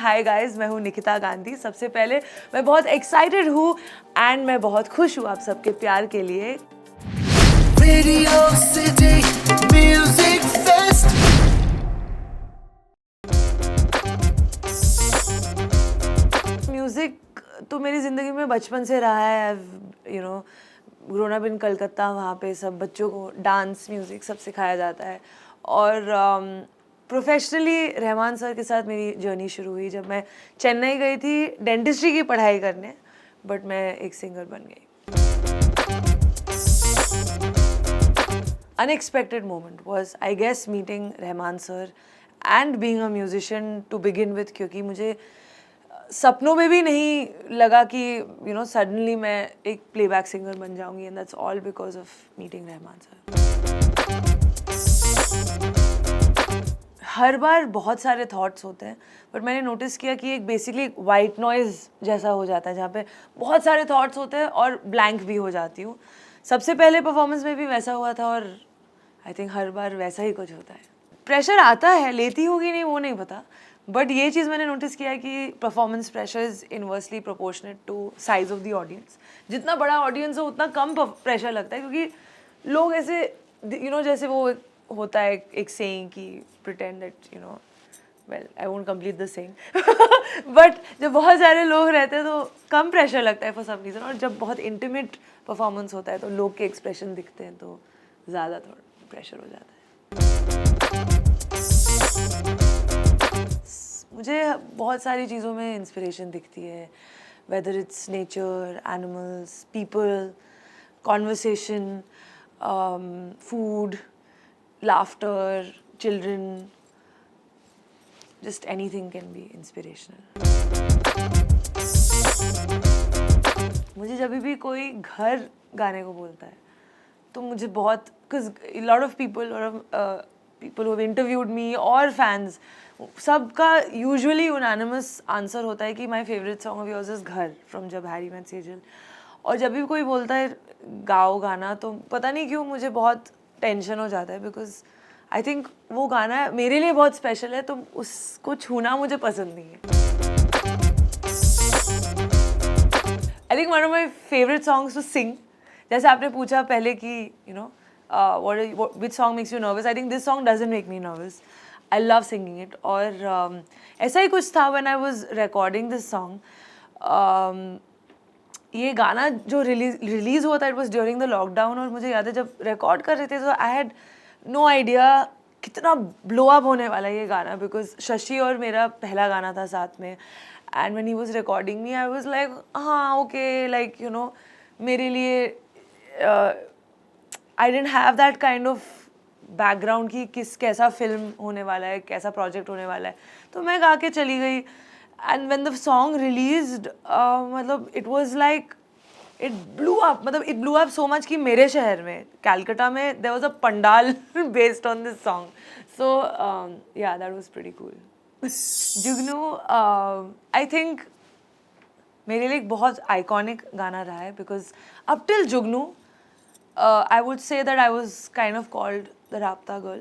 Hi guys, मैं हूँ निकिता गांधी। सबसे पहले मैं बहुत एक्साइटेड हूँ एंड मैं बहुत खुश हूँ आप सबके प्यार के लिए। Radio City Music Fest. Music तो मेरी ज़िंदगी में बचपन से रहा है। You know grown up in Calcutta, वहाँ पे सब बच्चों को डांस म्यूज़िक सब सिखाया जाता है। और प्रोफेशनली रहमान सर के साथ मेरी जर्नी शुरू हुई जब मैं चेन्नई गई थी डेंटिस्ट्री की पढ़ाई करने, बट मैं एक सिंगर बन गई। Unexpected moment was, I guess, meeting Rahman sir and being a musician to begin with, क्योंकि मुझे सपनों में भी नहीं लगा कि सडनली मैं एक प्लेबैक सिंगर बन जाऊंगी, and that's all because of meeting Rahman sir. हर बार बहुत सारे थॉट्स होते हैं, बट मैंने नोटिस किया कि एक बेसिकली वाइट नॉइज़ जैसा हो जाता है जहाँ पे बहुत सारे थॉट्स होते हैं और ब्लैंक भी हो जाती हूँ। सबसे पहले परफॉर्मेंस में भी वैसा हुआ था और आई थिंक हर बार वैसा ही कुछ होता है। प्रेशर आता है, लेती होगी नहीं वो नहीं पता, बट ये चीज़ मैंने नोटिस किया है कि performance pressure is inversely proportionate to size of the audience. जितना बड़ा ऑडियंस हो उतना कम प्रेशर लगता है, क्योंकि लोग ऐसे जैसे वो होता है एक सेइंग कि pretend that well I won't complete the saying but जब बहुत सारे लोग रहते हैं तो कम प्रेशर लगता है फॉर सम रीज़न, और जब बहुत इंटीमेट परफॉर्मेंस होता है तो लोग के एक्सप्रेशन दिखते हैं तो ज़्यादा थोड़ा प्रेशर हो जाता है। मुझे बहुत सारी चीज़ों में इंस्पिरेशन दिखती है, whether it's nature, animals, people, conversation, food, laughter, children, just anything can be inspirational. मुझे जब भी कोई घर गाने को बोलता है तो मुझे बहुत, because a lot of people who have interviewed me और fans, सबका usually unanimous answer होता है कि my favorite song of yours is घर from जब हैरी मेट सेजल। और जब भी कोई बोलता है गाओ गाना तो पता नहीं क्यों मुझे बहुत टेंशन हो जाता है, बिकॉज आई थिंक वो गाना मेरे लिए बहुत स्पेशल है, तो उसको छूना मुझे पसंद नहीं है। I think one of my favourite songs to sing, जैसे आपने पूछा पहले कि which song makes you nervous, I think this song doesn't make me nervous, I love singing it. और ऐसा ही कुछ था when I was recording this song. ये गाना जो रिलीज़ हुआ था, it was during the lockdown, और मुझे याद है जब रिकॉर्ड कर रहे थे तो आई हैड नो आइडिया कितना ब्लो अप होने वाला है ये गाना, बिकॉज शशि और मेरा पहला गाना था साथ में, and when he was recording me I was like हाँ ओके, लाइक मेरे लिए I didn't have that kind of background कि कैसा फिल्म होने वाला है, कैसा प्रोजेक्ट होने वाला है, तो मैं गा के चली गई। And when the song released, मतलब it was like it blew up, मतलब it blew up so much कि मेरे शहर में कैलकाटा में there was a pandal based on this song, so yeah that was pretty cool. Jugnu I think मेरे लिए एक बहुत आइकॉनिक गाना रहा है, because up till Jugnu I would say that I was kind of called the Rapta girl,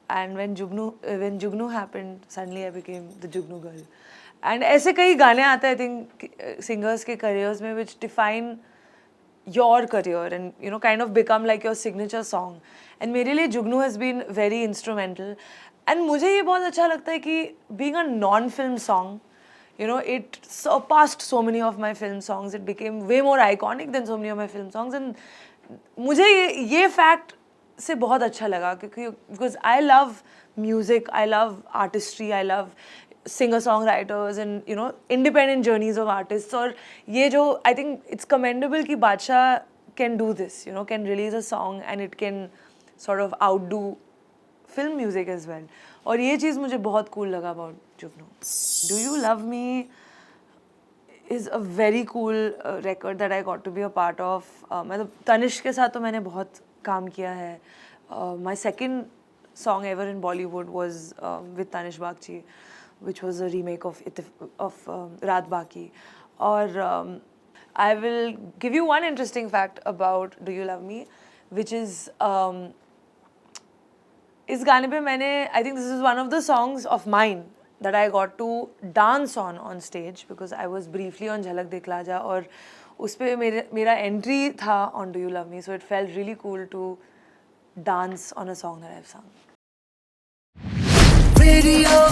and when Jugnu happened, suddenly I became the Jugnu girl. And ऐसे कई गाने आते हैं I think singers के careers में which define your career and kind of become like your signature song. And मेरे लिए Jugnu has been very instrumental. And मुझे ये बहुत अच्छा लगता है कि being a non-film song, it surpassed so many of my film songs. It became way more iconic than so many of my film songs. And मुझे ये fact से बहुत अच्छा लगा, क्योंकि because I love music, I love artistry, I love singer song writers and independent journeys of artist. और ये जो आई थिंक इट्स कमेंडेबल कि Badshah can do this, can release a song and it can sort of outdo film music as well. और ये चीज़ मुझे बहुत cool लगा about Jugnu. Do you love me is a very cool record that I got to be a part of. मतलब तनिष्क के साथ तो मैंने बहुत काम किया है. My second song ever in Bollywood was with Tanish Bagchi, which was a remake of Raat Baki. और I will give you one interesting fact about Do You Love Me, which is इस गाने पे मैंने I think this is one of the songs of mine that I got to dance on stage because I was briefly on Jhalak Dikhla Ja और उस पे मेरा entry था on Do You Love Me, so it felt really cool to dance on a song that I've sung. Radio